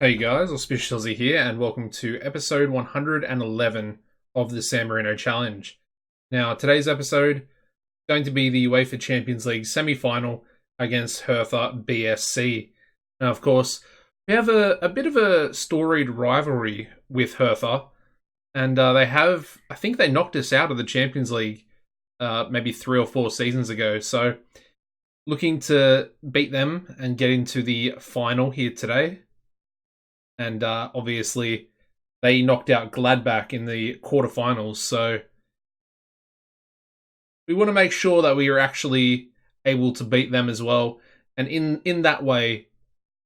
Hey guys, AuspiciousAussie here, and welcome to episode 111 of the San Marino Challenge. Now, today's episode is going to be the UEFA Champions League semi-final against HERTHA BSC. Now, of course, we have a bit of a storied rivalry with HERTHA, and I think they knocked us out of the Champions League maybe 3 or 4 seasons ago, so looking to beat them and get into the final here today. And obviously, they knocked out Gladbach in the quarterfinals. So we want to make sure that we are actually able to beat them as well. And in that way,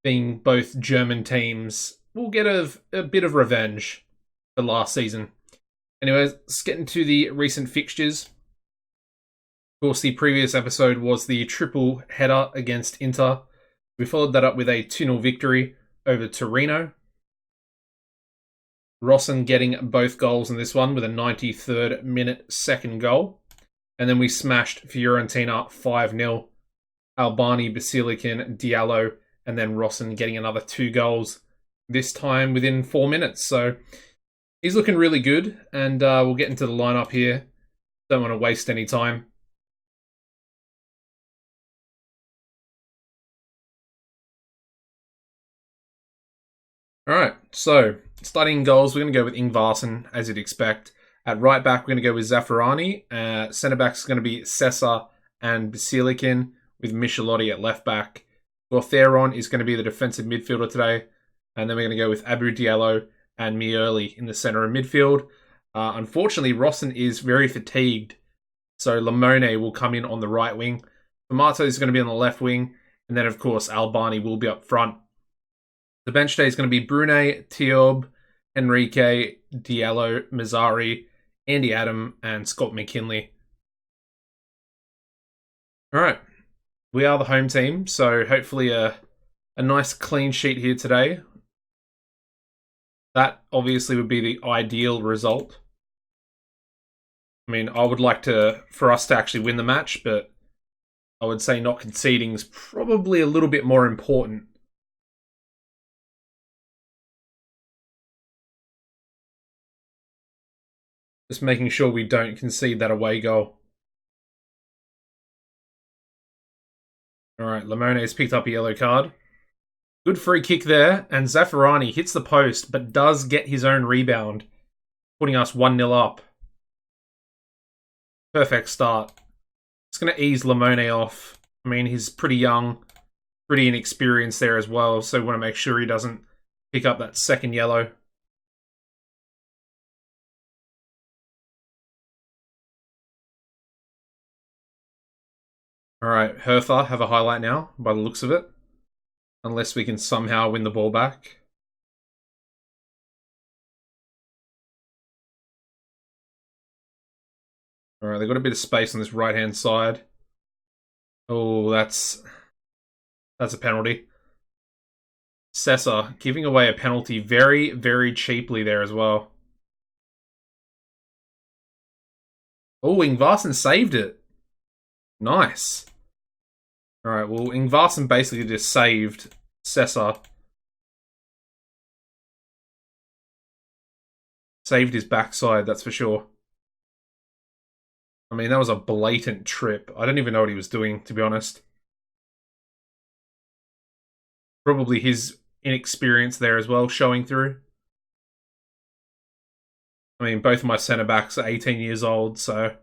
being both German teams, we'll get a bit of revenge for last season. Anyways, let's get into the recent fixtures. Of course, the previous episode was the triple header against Inter. We followed that up with a 2-0 victory over Torino. Rossen getting both goals in this one with a 93rd minute second goal. And then we smashed Fiorentina 5-0. Albani, Basilican, Diallo, and then Rossen getting another 2 goals, this time within 4 minutes. So he's looking really good, and we'll get into the lineup here. Don't want to waste any time. Alright, so starting goals, we're going to go with Ingvarsen, as you'd expect. At right back, we're going to go with Zaffarani. Centre back's going to be Sessa and Basilican, with Michelotti at left back. Gortheron is going to be the defensive midfielder today. And then we're going to go with Abu Diallo and Mioli in the centre of midfield. Unfortunately, Rossen is very fatigued, so Lamone will come in on the right wing. Tomato is going to be on the left wing. And then, of course, Albani will be up front. The bench today is going to be Brune, Tiob, Enrique, Diallo, Mazzari, Andy Adam, and Scott McKinley. Alright, we are the home team, so hopefully a nice clean sheet here today. That obviously would be the ideal result. I mean, I would like for us to actually win the match, but I would say not conceding is probably a little bit more important. Just making sure we don't concede that away goal. Alright, Lamone's picked up a yellow card. Good free kick there, and Zaffarani hits the post, but does get his own rebound, putting us 1-0 up. Perfect start. It's going to ease Lamone off. I mean, he's pretty young, pretty inexperienced there as well, so we want to make sure he doesn't pick up that second yellow. Alright, Hertha have a highlight now, by the looks of it. Unless we can somehow win the ball back. Alright, they've got a bit of space on this right-hand side. Oh, that's a penalty. Sessa giving away a penalty very, very cheaply there as well. Oh, Ingvarsen saved it. Nice. Alright, well, Ingvarsen basically just saved Sessa. Saved his backside, that's for sure. I mean, that was a blatant trip. I don't even know what he was doing, to be honest. Probably his inexperience there as well, showing through. I mean, both of my centre-backs are 18 years old, so...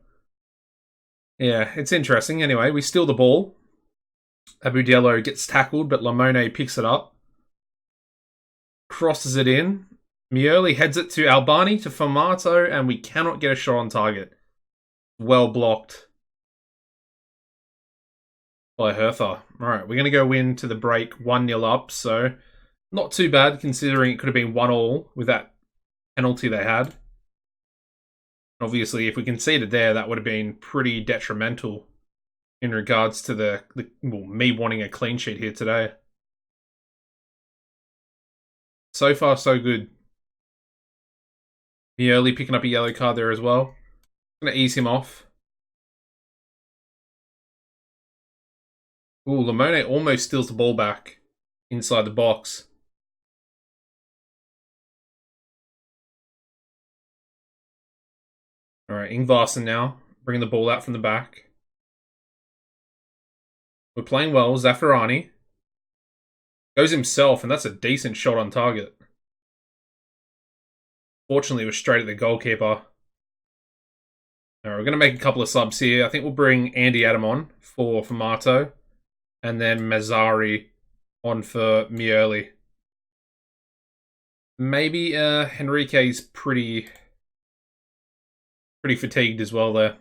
yeah, it's interesting. Anyway, we steal the ball. Abu Diallo gets tackled, but Lamone picks it up. Crosses it in. Mioli heads it to Albani, to Formato, and we cannot get a shot on target. Well blocked by Hertha. Alright, we're going to go in to the break 1-0 up, so not too bad considering it could have been 1-1 with that penalty they had. Obviously, if we conceded there, that would have been pretty detrimental in regards to me wanting a clean sheet here today. So far, so good. Mioli picking up a yellow card there as well. Going to ease him off. Ooh, Lamone almost steals the ball back inside the box. All right, Ingvarsen now. Bringing the ball out from the back. We're playing well. Zaffarani goes himself, and that's a decent shot on target. Fortunately, it was straight at the goalkeeper. All right, we're going to make a couple of subs here. I think we'll bring Andy Adam on for Mato, and then Mazzari on for Mioli. Maybe Henrique's pretty fatigued as well there.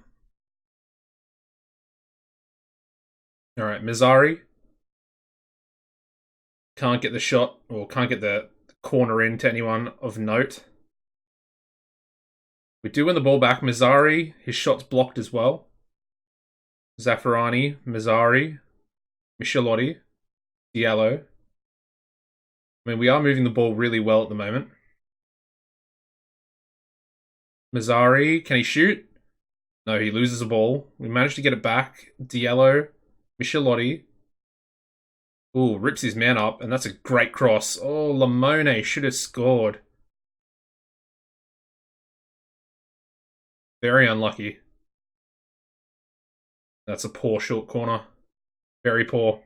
All right, Mazzari can't get the shot, or can't get the corner in to anyone of note. We do win the ball back. Mazzari, his shot's blocked as well. Zaffarani, Mazzari, Michelotti, Diallo. I mean, we are moving the ball really well at the moment. Mazzari, can he shoot? No, he loses the ball. We managed to get it back. Diallo, Michelotti. Ooh, rips his man up, and that's a great cross. Oh, Lamone should have scored. Very unlucky. That's a poor short corner. Very poor.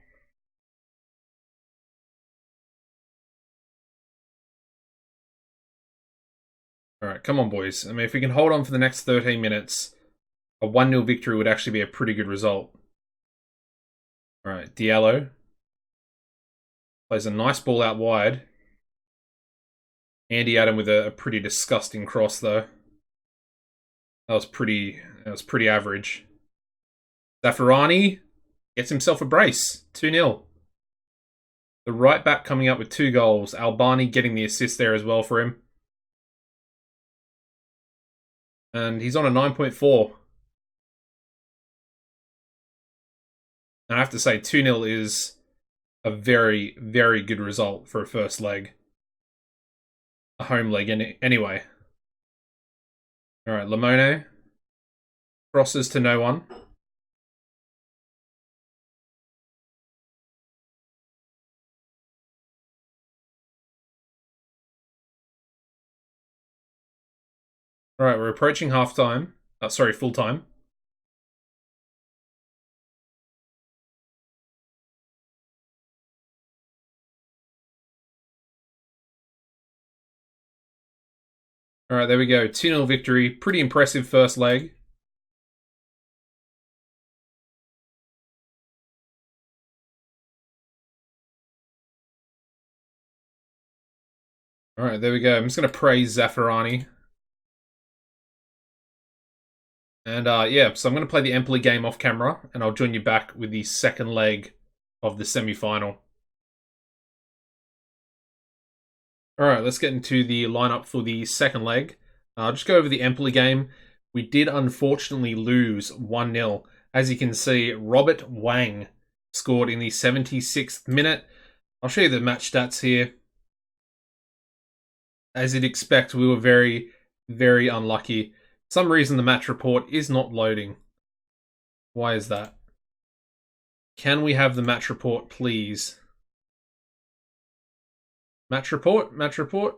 Alright, come on, boys. I mean, if we can hold on for the next 13 minutes, a 1-0 victory would actually be a pretty good result. Alright, Diallo plays a nice ball out wide. Andy Adam with a pretty disgusting cross, though. That was pretty average. Zaffarani gets himself a brace. 2-0. The right back coming up with 2 goals. Albani getting the assist there as well for him. And he's on a 9.4. And I have to say, 2-0 is a very, very good result for a first leg. A home leg anyway. Alright, Lamone crosses to no one. Alright, we're approaching half-time. Sorry, full-time. Alright, there we go. 2-0 victory. Pretty impressive first leg. Alright, there we go. I'm just going to praise Zaffarani. And yeah, so I'm going to play the Empoli game off camera, and I'll join you back with the second leg of the semi-final. Alright, let's get into the lineup for the second leg. I'll just go over the Empoli game. We did unfortunately lose 1-0. As you can see, Robert Wang scored in the 76th minute. I'll show you the match stats here. As you'd expect, we were very, very unlucky. For some reason, the match report is not loading. Why is that? Can we have the match report, please? Match report? Match report?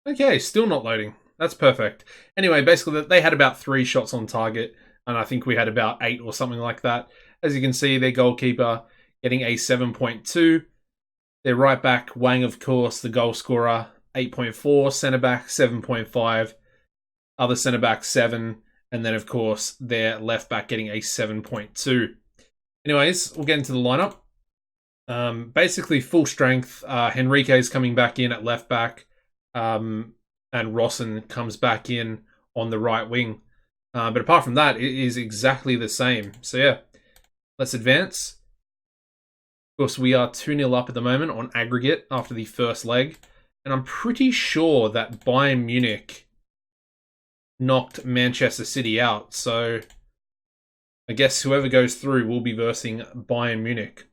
Okay, still not loading. That's perfect. Anyway, basically, they had about 3 shots on target, and I think we had about 8 or something like that. As you can see, their goalkeeper getting a 7.2. Their right back, Wang, of course, the goal scorer, 8.4. Centre back, 7.5. Other centre back, 7. And then, of course, their left back getting a 7.2. Anyways, we'll get into the lineup. Basically, full strength. Henrique's coming back in at left back. And Rossen comes back in on the right wing. But apart from that, it is exactly the same. So yeah, let's advance. Of course, we are 2-0 up at the moment on aggregate after the first leg. And I'm pretty sure that Bayern Munich knocked Manchester City out. So I guess whoever goes through will be versing Bayern Munich.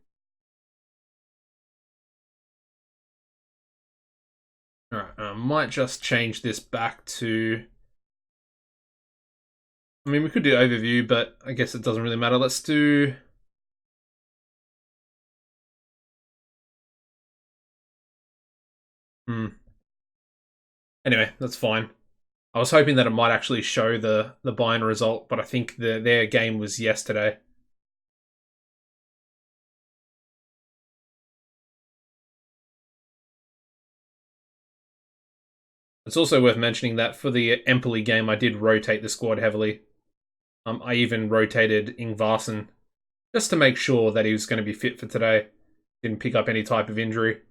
Alright, I might just change this back to... I mean, we could do overview, but I guess it doesn't really matter. Let's do... Anyway, that's fine. I was hoping that it might actually show the Bayern result, but I think their game was yesterday. It's also worth mentioning that for the Empoli game, I did rotate the squad heavily. I even rotated Ingvarsen just to make sure that he was going to be fit for today. Didn't pick up any type of injury.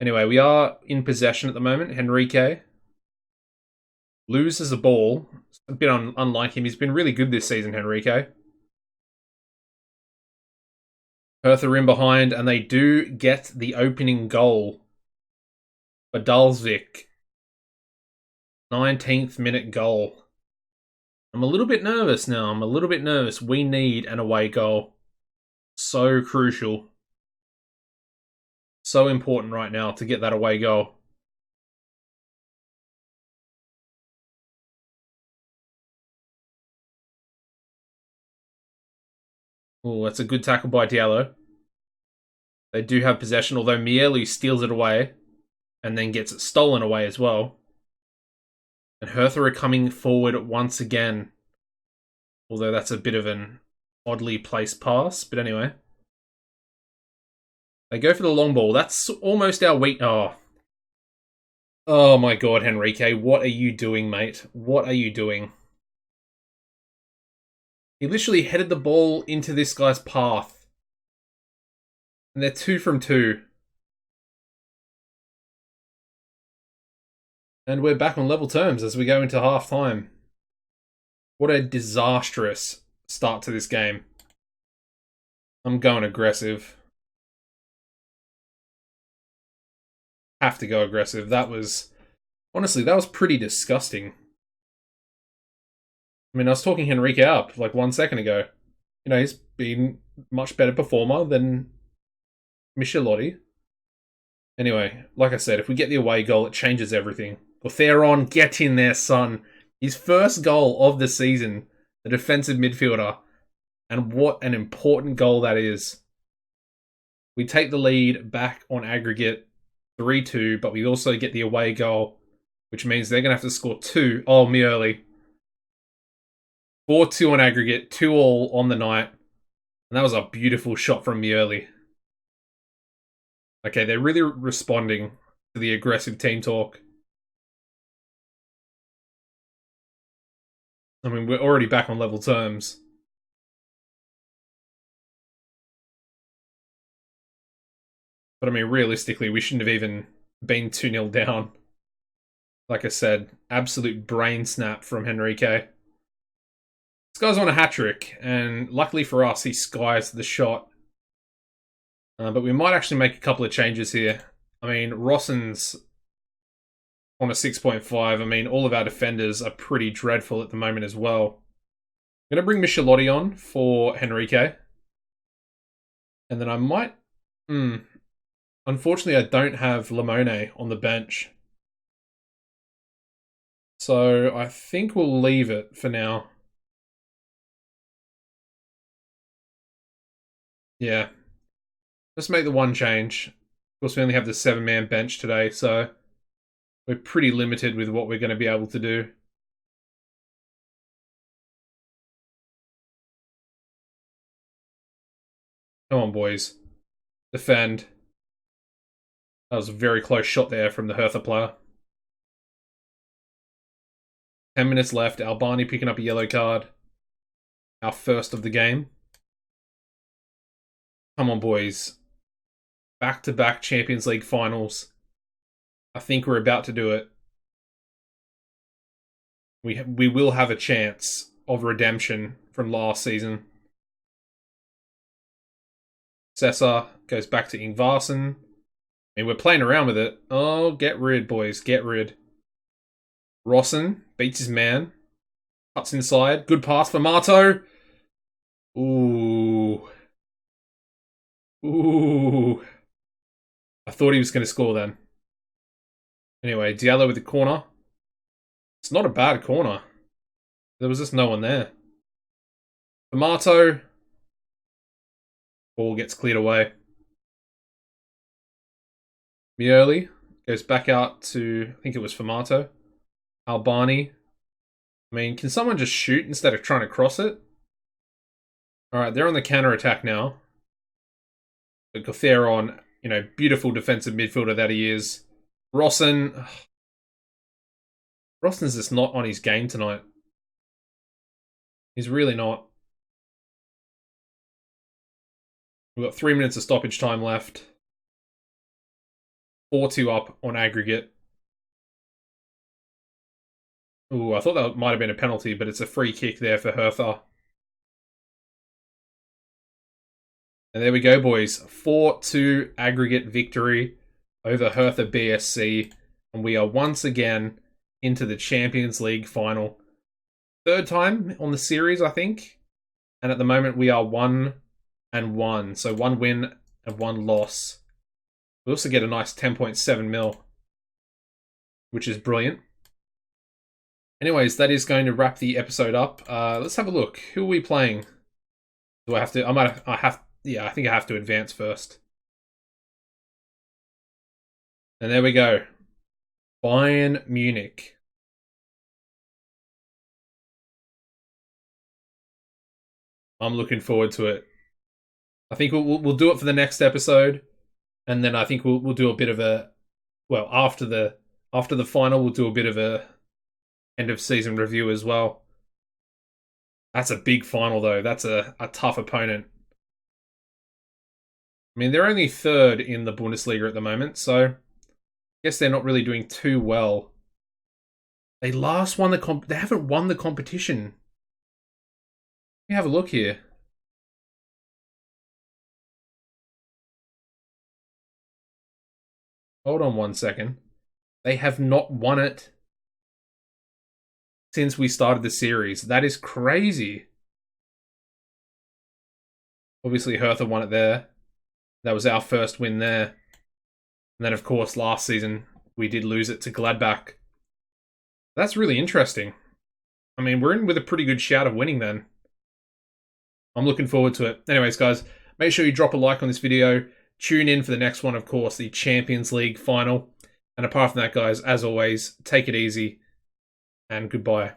Anyway, we are in possession at the moment. Henrique loses the ball. It's a bit unlike him. He's been really good this season, Henrique. Hertha in behind, and they do get the opening goal for Dalsvik. 19th minute goal. I'm a little bit nervous now. I'm a little bit nervous. We need an away goal. So crucial. So important right now to get that away goal. Oh, that's a good tackle by Diallo. They do have possession, although Miele steals it away and then gets it stolen away as well. And Hertha are coming forward once again. Although that's a bit of an oddly placed pass. But anyway. They go for the long ball. That's almost our weak... Oh my god, Henrique. What are you doing, mate? What are you doing? He literally headed the ball into this guy's path. And they're 2 from 2. And we're back on level terms as we go into half-time. What a disastrous start to this game. I'm going aggressive. Have to go aggressive. That was... Honestly, that was pretty disgusting. I mean, I was talking Henrique up like 1 second ago. You know, he's been much better performer than Michelotti. Anyway, like I said, if we get the away goal, it changes everything. Theron, get in there, son. His first goal of the season, the defensive midfielder. And what an important goal that is. We take the lead back on aggregate 3-2, but we also get the away goal, which means they're going to have to score 2. Oh, me early. 4-2 on aggregate, 2-2 on the night. And that was a beautiful shot from Miele. Okay, they're really responding to the aggressive team talk. I mean, we're already back on level terms. But I mean, realistically, we shouldn't have even been 2-0 down. Like I said, absolute brain snap from Henrique. This guy's on a hat-trick, and luckily for us, he skies the shot. But we might actually make a couple of changes here. I mean, Rosson's on a 6.5. I mean, all of our defenders are pretty dreadful at the moment as well. I'm going to bring Michelotti on for Henrique. And then I might... Unfortunately, I don't have Limone on the bench. So I think we'll leave it for now. Yeah. Let's make the one change. Of course, we only have the 7-man bench today, so we're pretty limited with what we're going to be able to do. Come on, boys. Defend. That was a very close shot there from the Hertha player. 10 minutes left. Albani picking up a yellow card. Our first of the game. Come on, boys. Back-to-back Champions League finals. I think we're about to do it. We will have a chance of redemption from last season. Sessa goes back to Ingvarsen. I mean, we're playing around with it. Oh, get rid, boys. Get rid. Rosson beats his man. Cuts inside. Good pass for Marto. Ooh. Ooh. I thought he was going to score then. Anyway, Diallo with the corner. It's not a bad corner. There was just no one there. Marto. Ball gets cleared away. Miele goes back out to, I think it was Formato. Albani. I mean, can someone just shoot instead of trying to cross it? Alright, they're on the counter-attack now. But Gotheron, beautiful defensive midfielder that he is. Rossen. Rossen's just not on his game tonight. He's really not. We've got 3 minutes of stoppage time left. 4-2 up on aggregate. Ooh, I thought that might have been a penalty, but it's a free kick there for Hertha. And there we go, boys. 4-2 aggregate victory over Hertha BSC. And we are once again into the Champions League final. Third time on the series, I think. And at the moment, we are 1-1. So 1 win and 1 loss. We also get a nice 10.7 mil, which is brilliant. Anyways, that is going to wrap the episode up. Let's have a look. Who are we playing? Do I have to? I think I have to advance first. And there we go. Bayern Munich. I'm looking forward to it. I think we'll do it for the next episode, and then I think we'll do a bit of a, well, after the final, we'll do a bit of a end of season review as well. That's a big final though. That's a tough opponent. I mean, they're only third in the Bundesliga at the moment, so I guess they're not really doing too well. They last won they haven't won the competition. Let me have a look here. Hold on 1 second. They have not won it since we started the series. That is crazy. Obviously, Hertha won it there. That was our first win there. And then, of course, last season, we did lose it to Gladbach. That's really interesting. I mean, we're in with a pretty good shout of winning then. I'm looking forward to it. Anyways, guys, make sure you drop a like on this video. Tune in for the next one, of course, the Champions League final. And apart from that, guys, as always, take it easy and goodbye.